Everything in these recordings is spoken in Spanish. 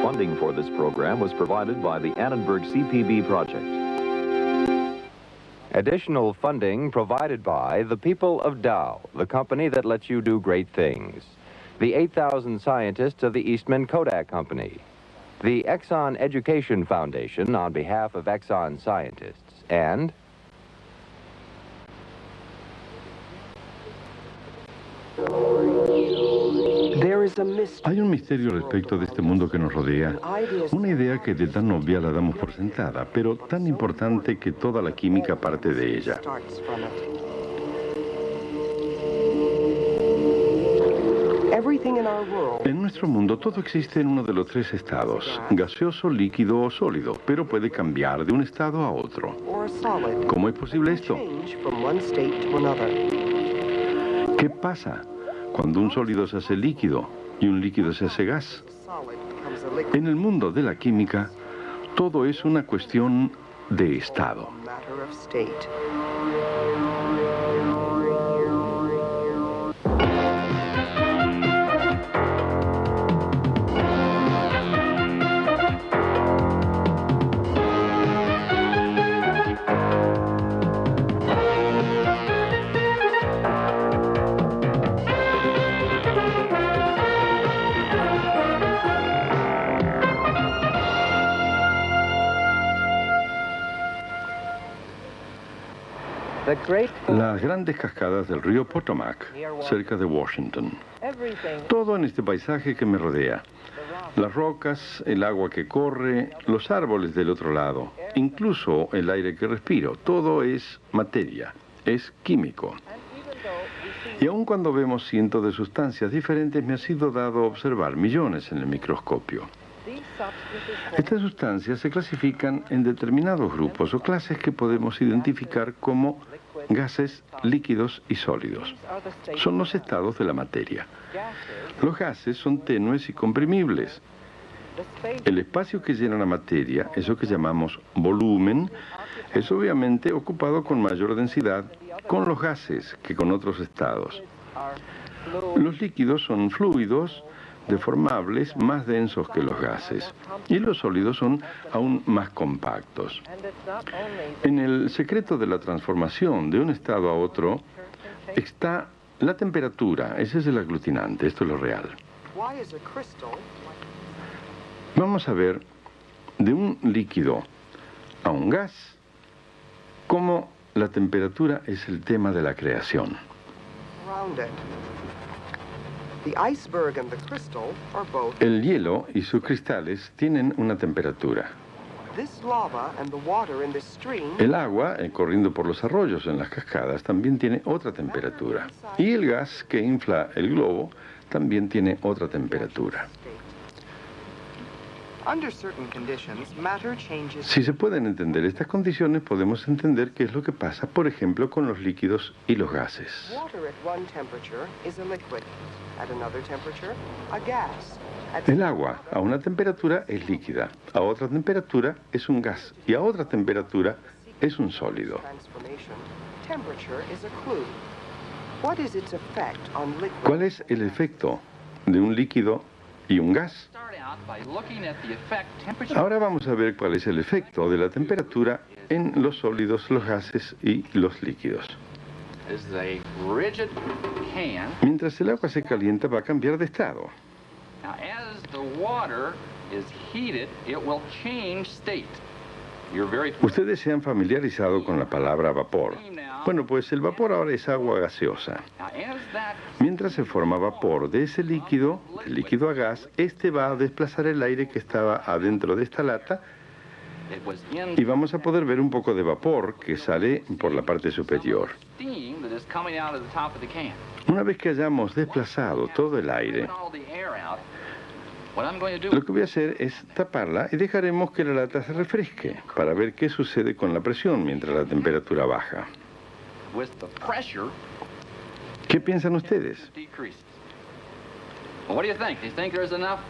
Funding for this program was provided by the Annenberg CPB project. Additional funding provided by the people of Dow, the company that lets you do great things. The 8,000 scientists of the Eastman Kodak Company. The Exxon Education Foundation on behalf of Exxon scientists. And hay un misterio respecto de este mundo que nos rodea, una idea que de tan obvia la damos por sentada, pero tan importante que toda la química parte de ella. En nuestro mundo todo existe en uno de los tres estados, gaseoso, líquido o sólido, pero puede cambiar de un estado a otro. ¿Cómo es posible esto? ¿Qué pasa cuando un sólido se hace líquido y un líquido se hace gas? En el mundo de la química, todo es una cuestión de estado. Las grandes cascadas del río Potomac, cerca de Washington. Todo en este paisaje que me rodea. Las rocas, el agua que corre, los árboles del otro lado, incluso el aire que respiro. Todo es materia, es químico. Y aun cuando vemos cientos de sustancias diferentes, me ha sido dado observar millones en el microscopio. Estas sustancias se clasifican en determinados grupos o clases que podemos identificar como gases, líquidos y sólidos. Son los estados de la materia. Los gases son tenues y comprimibles. El espacio que llena la materia, eso que llamamos volumen, es obviamente ocupado con mayor densidad con los gases que con otros estados. Los líquidos son fluidos, deformables, más densos que los gases, y los sólidos son aún más compactos. En el secreto de la transformación de un estado a otro está la temperatura. Ese es el aglutinante, esto es lo real. Vamos a ver de un líquido a un gas cómo la temperatura es el tema de la creación. El hielo y sus cristales tienen una temperatura. El agua, corriendo por los arroyos en las cascadas, también tiene otra temperatura. Y el gas que infla el globo también tiene otra temperatura. Si se pueden entender estas condiciones, podemos entender qué es lo que pasa, por ejemplo, con los líquidos y los gases. El agua a una temperatura es líquida, a otra temperatura es un gas y a otra temperatura es un sólido. ¿Cuál es el efecto de un líquido y un gas? Ahora vamos a ver cuál es el efecto de la temperatura en los sólidos, los gases y los líquidos. Mientras el agua se calienta, va a cambiar de estado. Ustedes se han familiarizado con la palabra vapor. Bueno, pues el vapor ahora es agua gaseosa. Mientras se forma vapor de ese líquido, del líquido a gas, este va a desplazar el aire que estaba adentro de esta lata y vamos a poder ver un poco de vapor que sale por la parte superior. Una vez que hayamos desplazado todo el aire, lo que voy a hacer es taparla y dejaremos que la lata se refresque para ver qué sucede con la presión mientras la temperatura baja. ¿Qué piensan ustedes?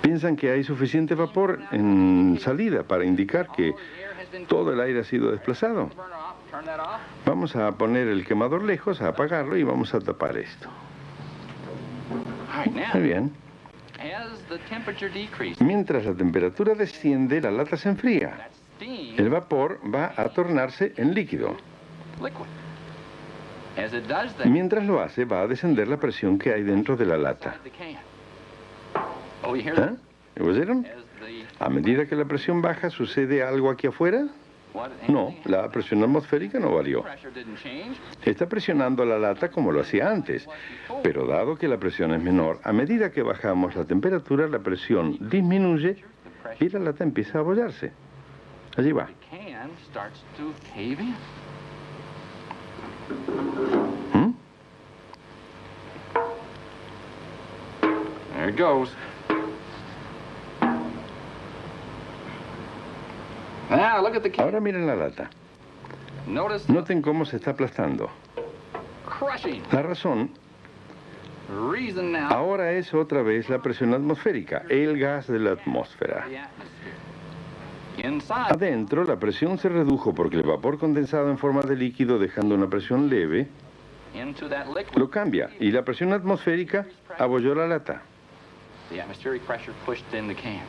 ¿Piensan que hay suficiente vapor en salida para indicar que todo el aire ha sido desplazado? Vamos a poner el quemador lejos, a apagarlo y vamos a tapar esto. Muy bien. Mientras la temperatura desciende, la lata se enfría. El vapor va a tornarse en líquido. Mientras lo hace, va a descender la presión que hay dentro de la lata. ¿Ah? ¿Lo oyeron? A medida que la presión baja, ¿sucede algo aquí afuera? No, la presión atmosférica no varió. Está presionando la lata como lo hacía antes, pero dado que la presión es menor, a medida que bajamos la temperatura, la presión disminuye y la lata empieza a abollarse. Allí va. ¿Mm? There it goes. Now, look at the can. Ahora miren la lata. Notice Noten cómo se está aplastando. crushing. La razón Reason now. ahora es otra vez la presión atmosférica, el gas de la atmósfera. The atmosphere. Inside. Adentro, la presión se redujo porque el vapor condensado en forma de líquido, dejando una presión leve, Into that liquid. lo cambia y la presión atmosférica abolló la lata. The atmospheric pressure pushed in the can.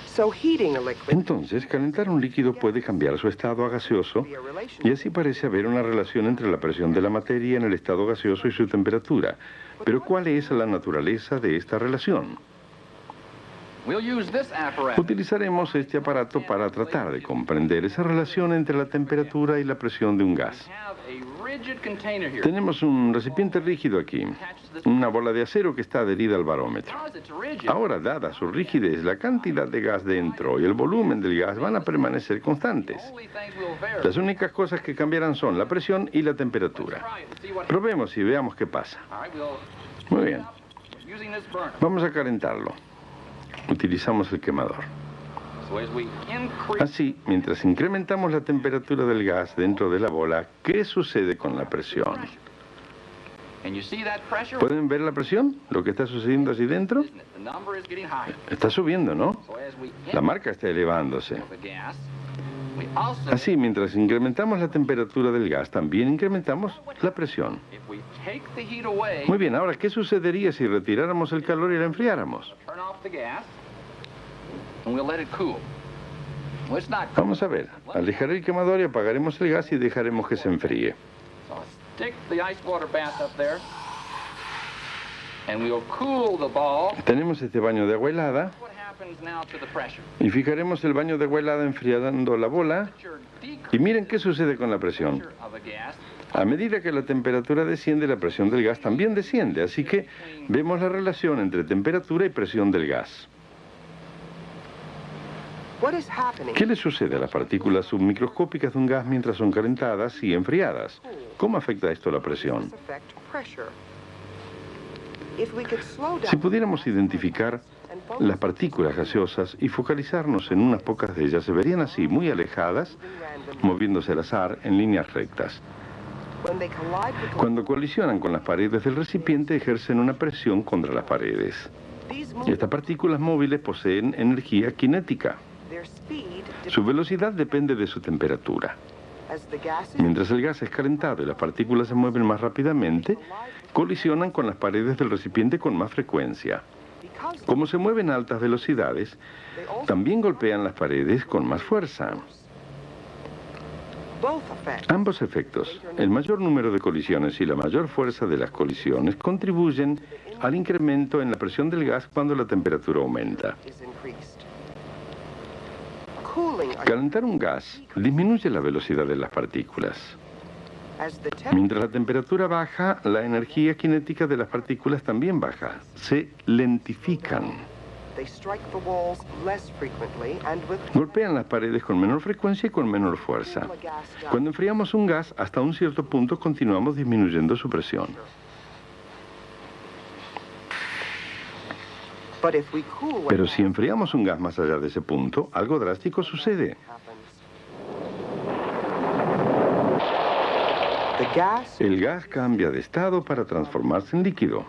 So heating a liquid Entonces, calentar un líquido puede cambiar su estado a gaseoso be a relation. y así parece haber una relación entre la presión de la materia en el estado gaseoso y su temperatura. Pero ¿cuál es la naturaleza de esta relación? We'll use this apparatus. Utilizaremos este aparato para tratar de comprender esa relación entre la temperatura y la presión de un gas. Have a rigid container here. Tenemos un recipiente rígido aquí, una bola de acero que está adherida al barómetro. Because it's rigid. Ahora, dada su rigidez, la cantidad de gas dentro y el volumen del gas van a permanecer constantes. Only things will vary. Las únicas cosas que cambiarán son la presión y la temperatura. Try it and see what happens. Probemos y veamos qué pasa. All right, we'll Muy bien, using this burner. vamos a calentarlo. Utilizamos el quemador. So as we increase Así, mientras incrementamos la temperatura del gas dentro de la bola, ¿qué sucede con la presión? and you see that pressure, ¿Pueden ver la presión? ¿Lo que está sucediendo allí dentro? isn't it? The number is getting higher. Está subiendo, ¿no? So as we La marca está elevándose. increase the gas, we also Así, mientras incrementamos la temperatura del gas, también incrementamos la presión. if we take the heat away, Muy bien, ahora, ¿qué sucedería si retiráramos el calor y la enfriáramos? turn off the gas and we'll let it cool. Well, it's not cool. Vamos a ver. Alejar el quemador y apagaremos el gas y dejaremos que se enfríe. So stick the ice water bath up there and we'll cool the ball. Tenemos este baño de agua helada What happens now to the pressure? y fijaremos el baño de agua helada enfriando la bola Pressure decrease y miren qué sucede con la presión. of a gas. A medida que la temperatura desciende, la presión del gas también desciende, así que vemos la relación entre temperatura y presión del gas. What is happening? ¿Qué le sucede a las partículas submicroscópicas de un gas mientras son calentadas y enfriadas? ¿Cómo afecta esto la presión? Does affect pressure? If we could slow Si down pudiéramos identificar and focus las partículas gaseosas y focalizarnos en unas pocas de ellas, se verían así, muy alejadas, randomly, moviéndose al azar en líneas rectas. when they collide with the Cuando colisionan con las paredes del recipiente, ejercen una presión contra las paredes. these Y movements, estas partículas móviles poseen energía cinética. their speed Su velocidad depende de su temperatura. as the gas is Mientras el gas es calentado y las partículas se mueven más rápidamente, colisionan con las paredes del recipiente con más frecuencia. because Como se mueven a altas velocidades, they also también golpean las paredes con más fuerza. both affect Ambos efectos, el mayor número de colisiones y la mayor fuerza de las colisiones, contribuyen al incremento en la presión del gas cuando la temperatura aumenta. is increased. Cooling a- Calentar un gas disminuye la velocidad de las partículas. as the temperature Mientras la temperatura baja, la energía cinética de las partículas también baja. Se lentifican. they strike the walls less frequently and with Golpean las paredes con menor frecuencia y con menor fuerza. cool a gas down. Cuando enfriamos un gas, hasta un cierto punto continuamos disminuyendo su presión. But if we cool Pero what si enfriamos un gas más allá de ese punto, algo drástico sucede. happens. The gas, El gas cambia de estado para transformarse en líquido.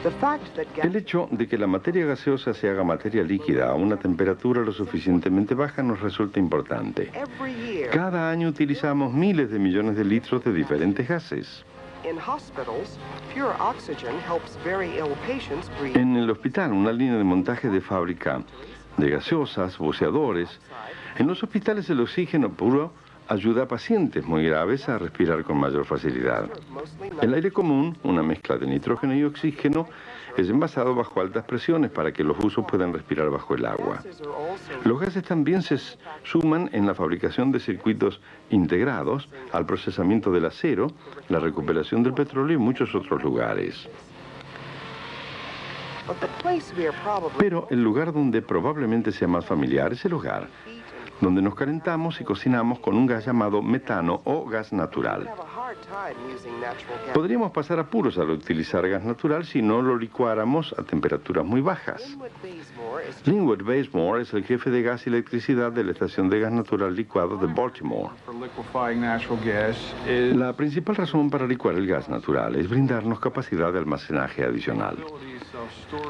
the fact that gas El hecho de que la materia gaseosa se haga materia líquida a una temperatura lo suficientemente baja nos resulta importante. every year Cada año utilizamos miles de millones de litros de diferentes gases. In hospitals, pure oxygen helps very ill patients breathe. En el hospital, una línea de montaje de fábrica de gaseosas, buceadores. En los hospitales el oxígeno puro ayuda a pacientes muy graves a respirar con mayor facilidad. El aire común, una mezcla de nitrógeno y oxígeno, es envasado bajo altas presiones para que los buzos puedan respirar bajo el agua. Los gases también se suman en la fabricación de circuitos integrados, al procesamiento del acero, la recuperación del petróleo y muchos otros lugares. Pero el lugar donde probablemente sea más familiar es el hogar, donde nos calentamos y cocinamos con un gas llamado metano o gas natural. Podríamos pasar apuros al utilizar gas natural si no lo licuáramos a temperaturas muy bajas. Linwood Bazemore es el jefe de gas y electricidad de la estación de gas natural licuado de Baltimore. La principal razón para licuar el gas natural es brindarnos capacidad de almacenaje adicional.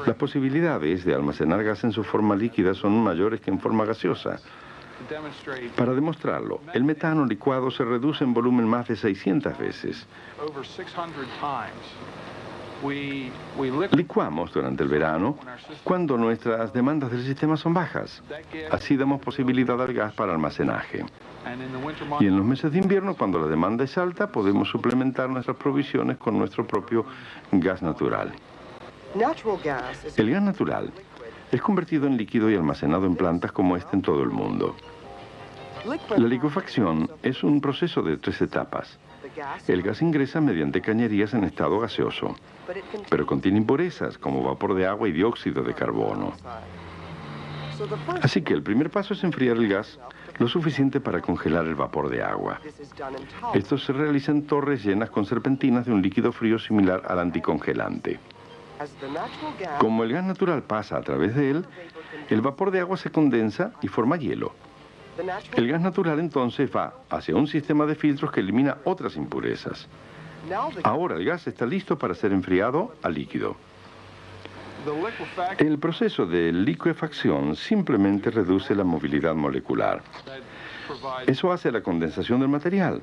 Las posibilidades de almacenar gas en su forma líquida son mayores que en forma gaseosa. Para demostrarlo, el metano licuado se reduce en volumen más de 600 veces. Licuamos durante el verano cuando nuestras demandas del sistema son bajas. Así damos posibilidad al gas para almacenaje. Y en los meses de invierno, cuando la demanda es alta, podemos suplementar nuestras provisiones con nuestro propio gas natural. El gas natural es convertido en líquido y almacenado en plantas como esta en todo el mundo. La licuefacción es un proceso de 3 etapas. El gas ingresa mediante cañerías en estado gaseoso, pero contiene impurezas como vapor de agua y dióxido de carbono. Así que el primer paso es enfriar el gas lo suficiente para congelar el vapor de agua. Esto se realiza en torres llenas con serpentinas de un líquido frío similar al anticongelante. Como el gas natural pasa a través de él, el vapor de agua se condensa y forma hielo. El gas natural entonces va hacia un sistema de filtros que elimina otras impurezas. Ahora el gas está listo para ser enfriado a líquido. El proceso de licuefacción simplemente reduce la movilidad molecular. Eso hace la condensación del material.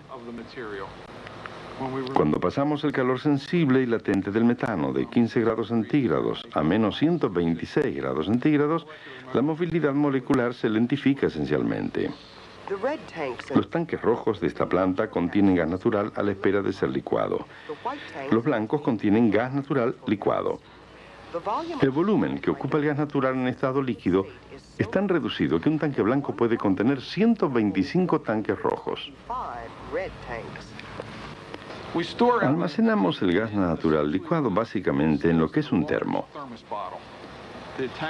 Cuando pasamos el calor sensible y latente del metano de 15 grados centígrados a menos 126 grados centígrados, la movilidad molecular se lentifica esencialmente. Los tanques rojos de esta planta contienen gas natural a la espera de ser licuado. Los blancos contienen gas natural licuado. El volumen que ocupa el gas natural en estado líquido es tan reducido que un tanque blanco puede contener 125 tanques rojos. Almacenamos el gas natural licuado básicamente en lo que es un termo.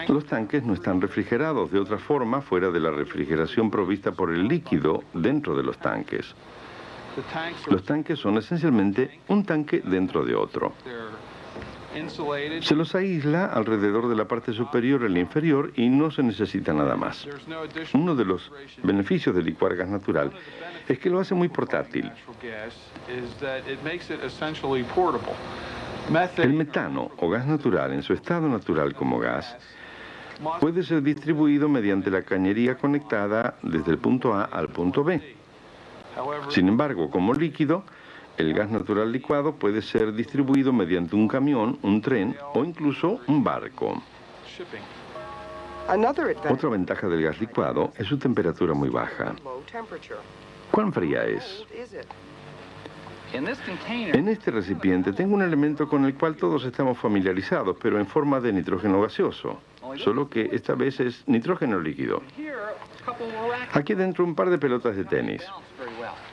Los tanques no están refrigerados de otra forma fuera de la refrigeración provista por el líquido dentro de los tanques. Los tanques son esencialmente un tanque dentro de otro. Se los aísla alrededor de la parte superior y la inferior y no se necesita nada más. Uno de los beneficios de licuar gas natural es que lo hace muy portátil. El metano o gas natural en su estado natural como gas puede ser distribuido mediante la cañería conectada desde el punto A al punto B. Sin embargo, como líquido, el gas natural licuado puede ser distribuido mediante un camión, un tren o incluso un barco. Otra ventaja del gas licuado es su temperatura muy baja. ¿Cuán fría es? En este recipiente tengo un elemento con el cual todos estamos familiarizados, pero en forma de nitrógeno gaseoso, solo que esta vez es nitrógeno líquido. Aquí dentro un par de pelotas de tenis.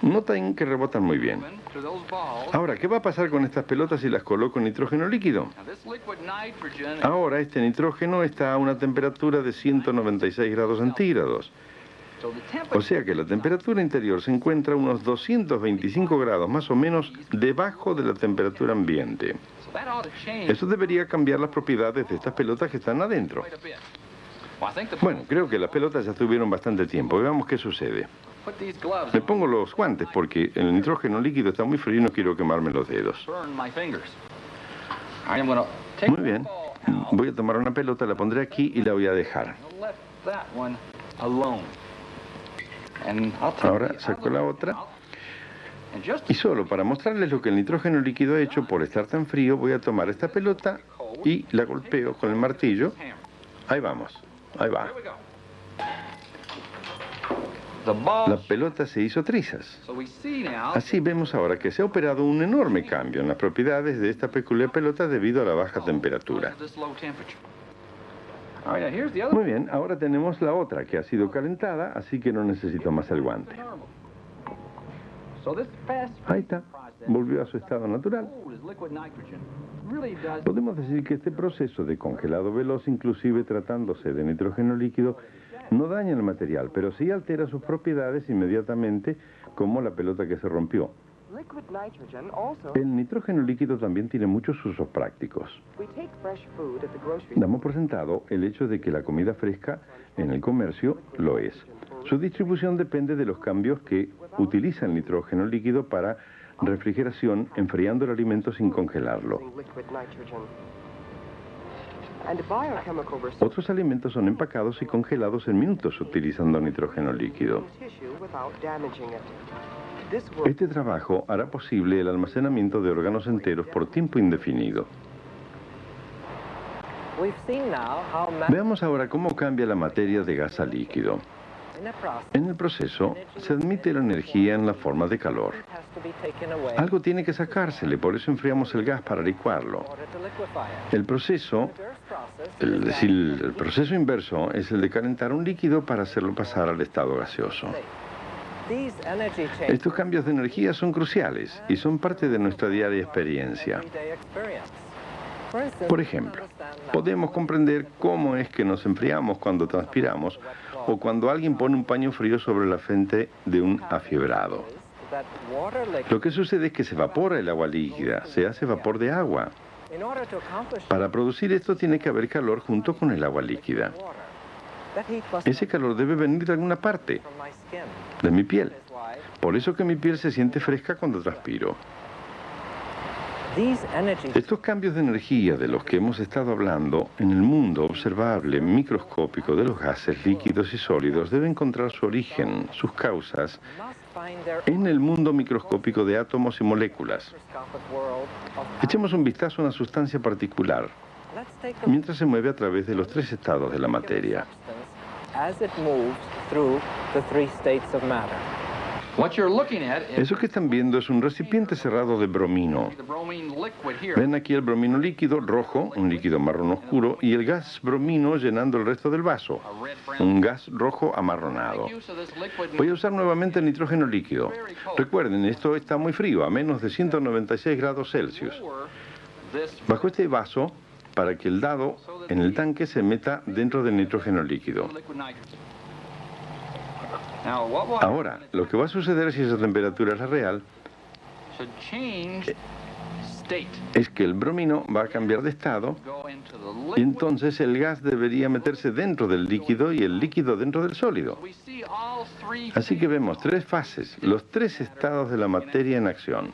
Notan que rebotan muy bien. Ahora, ¿qué va a pasar con estas pelotas si las coloco en nitrógeno líquido? Ahora este nitrógeno está a una temperatura de 196 grados centígrados. O sea que la temperatura interior se encuentra a unos 225 grados más o menos debajo de la temperatura ambiente. Eso debería cambiar las propiedades de estas pelotas que están adentro. Bueno, creo que las pelotas ya estuvieron bastante tiempo. Veamos qué sucede. Me pongo los guantes porque el nitrógeno líquido está muy frío y no quiero quemarme los dedos. Muy bien. Voy a tomar una pelota, la pondré aquí y la voy a dejar. Ahora saco la otra. Y solo para mostrarles lo que el nitrógeno líquido ha hecho por estar tan frío, voy a tomar esta pelota y la golpeo con el martillo. Ahí vamos, ahí va. La pelota se hizo trizas. Así vemos ahora que se ha operado un enorme cambio en las propiedades de esta peculiar pelota debido a la baja temperatura. Muy bien, ahora tenemos la otra que ha sido calentada, así que no necesito más el guante. Ahí está, volvió a su estado natural. Podemos decir que este proceso de congelado veloz, inclusive tratándose de nitrógeno líquido, no daña el material, pero sí altera sus propiedades inmediatamente, como la pelota que se rompió. El nitrógeno líquido también tiene muchos usos prácticos. Damos por sentado el hecho de que la comida fresca en el comercio lo es. Su distribución depende de los cambios que utiliza el nitrógeno líquido para refrigeración, enfriando el alimento sin congelarlo. Otros alimentos son empacados y congelados en minutos utilizando nitrógeno líquido. Este trabajo hará posible el almacenamiento de órganos enteros por tiempo indefinido. Veamos ahora cómo cambia la materia de gas a líquido. En el proceso, se admite la energía en la forma de calor. Algo tiene que sacársele, por eso enfriamos el gas para licuarlo. El proceso inverso es el de calentar un líquido para hacerlo pasar al estado gaseoso. Estos cambios de energía son cruciales y son parte de nuestra diaria experiencia. Por ejemplo, podemos comprender cómo es que nos enfriamos cuando transpiramos o cuando alguien pone un paño frío sobre la frente de un afiebrado. Lo que sucede es que se evapora el agua líquida, se hace vapor de agua. Para producir esto tiene que haber calor junto con el agua líquida. Ese calor debe venir de alguna parte, de mi piel. Por eso que mi piel se siente fresca cuando transpiro. Estos cambios de energía de los que hemos estado hablando en el mundo observable, microscópico de los gases líquidos y sólidos debe encontrar su origen, sus causas, en el mundo microscópico de átomos y moléculas. Echemos un vistazo a una sustancia particular, mientras se mueve a través de los tres estados de la materia. Eso que están viendo es un recipiente cerrado de bromino. Ven aquí el bromino líquido rojo, un líquido marrón oscuro, y el gas bromino llenando el resto del vaso, un gas rojo amarronado. Voy a usar nuevamente el nitrógeno líquido. Recuerden, esto está muy frío, a menos de 196 grados Celsius. Bajo este vaso, para que el dado en el tanque se meta dentro del nitrógeno líquido. Ahora, lo que va a suceder si esa temperatura es la real es que el bromino va a cambiar de estado y entonces el gas debería meterse dentro del líquido y el líquido dentro del sólido. Así que vemos tres fases, los tres estados de la materia en acción.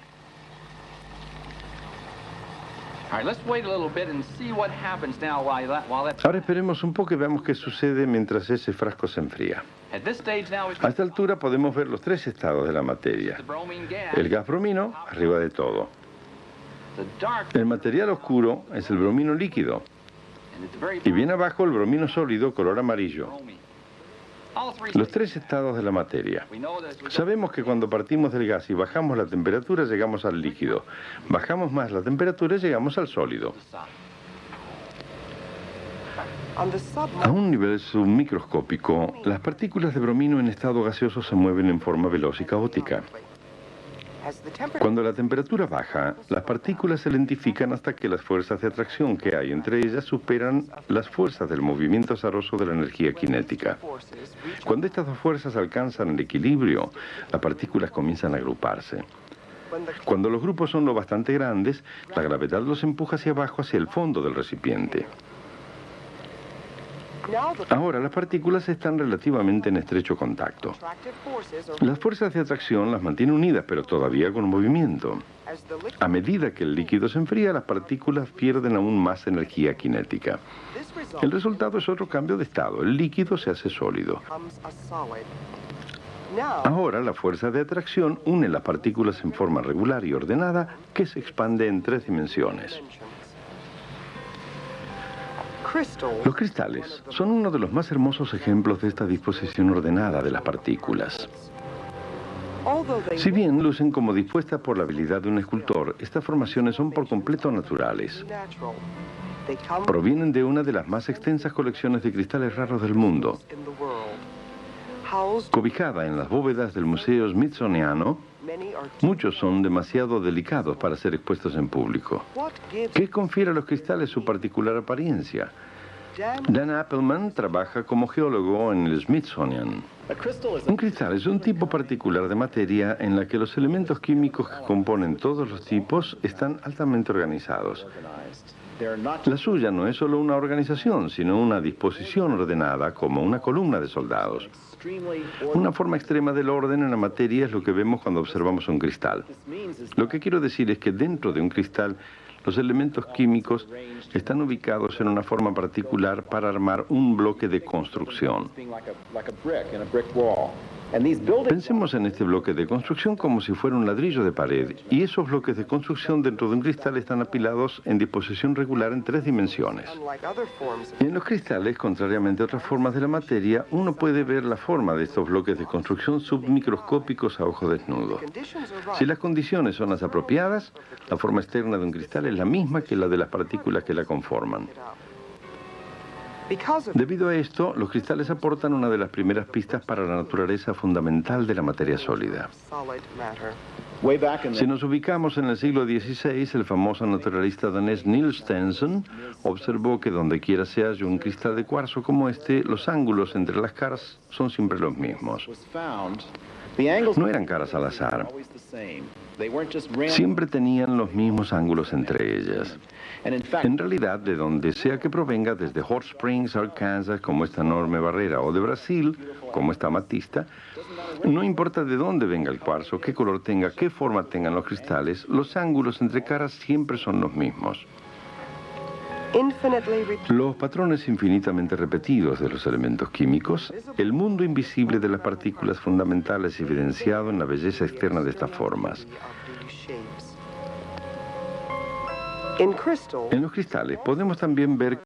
Ahora esperemos un poco y veamos qué sucede mientras ese frasco se enfría. A esta altura podemos ver los tres estados de la materia. El gas bromino, arriba de todo. El material oscuro es el bromino líquido. Y bien abajo el bromino sólido, color amarillo. Los tres estados de la materia. Sabemos que cuando partimos del gas y bajamos la temperatura, llegamos al líquido. Bajamos más la temperatura y llegamos al sólido. A un nivel submicroscópico, las partículas de bromino en estado gaseoso se mueven en forma veloz y caótica. Cuando la temperatura baja, las partículas se lentifican hasta que las fuerzas de atracción que hay entre ellas superan las fuerzas del movimiento azaroso de la energía cinética. Cuando estas dos fuerzas alcanzan el equilibrio, las partículas comienzan a agruparse. Cuando los grupos son lo bastante grandes, la gravedad los empuja hacia abajo, hacia el fondo del recipiente. Ahora las partículas están relativamente en estrecho contacto. Las fuerzas de atracción las mantienen unidas, pero todavía con movimiento. A medida que el líquido se enfría, las partículas pierden aún más energía cinética. El resultado es otro cambio de estado. El líquido se hace sólido. Ahora la fuerza de atracción une las partículas en forma regular y ordenada que se expande en 3 dimensiones. Los cristales son uno de los más hermosos ejemplos de esta disposición ordenada de las partículas. Si bien lucen como dispuestas por la habilidad de un escultor, estas formaciones son por completo naturales. Provienen de una de las más extensas colecciones de cristales raros del mundo. Cobijada en las bóvedas del Museo Smithsoniano, muchos son demasiado delicados para ser expuestos en público. ¿Qué confiere a los cristales su particular apariencia? Dan Appelman trabaja como geólogo en el Smithsonian. Un cristal es un tipo particular de materia en la que los elementos químicos que componen todos los tipos están altamente organizados. La suya no es solo una organización, sino una disposición ordenada como una columna de soldados. Una forma extrema del orden en la materia es lo que vemos cuando observamos un cristal. Lo que quiero decir es que dentro de un cristal, los elementos químicos están ubicados en una forma particular para armar un bloque de construcción. Pensemos en este bloque de construcción como si fuera un ladrillo de pared, y esos bloques de construcción dentro de un cristal están apilados en disposición regular en 3 dimensiones. Y en los cristales, contrariamente a otras formas de la materia, uno puede ver la forma de estos bloques de construcción submicroscópicos a ojo desnudo. Si las condiciones son las apropiadas, la forma externa de un cristal es la misma que la de las partículas que la conforman. Debido a esto, los cristales aportan una de las primeras pistas para la naturaleza fundamental de la materia sólida. Si nos ubicamos en el siglo XVI, el famoso naturalista danés Niels Stenson observó que donde quiera se halle un cristal de cuarzo como este, los ángulos entre las caras son siempre los mismos. No eran caras al azar. Siempre tenían los mismos ángulos entre ellas. En realidad, de donde sea que provenga, desde Hot Springs, Arkansas, como esta enorme barrera, o de Brasil, como esta amatista, no importa de dónde venga el cuarzo, qué color tenga, qué forma tengan los cristales, los ángulos entre caras siempre son los mismos. Los patrones infinitamente repetidos de los elementos químicos, el mundo invisible de las partículas fundamentales evidenciado en la belleza externa de estas formas. En los cristales podemos también ver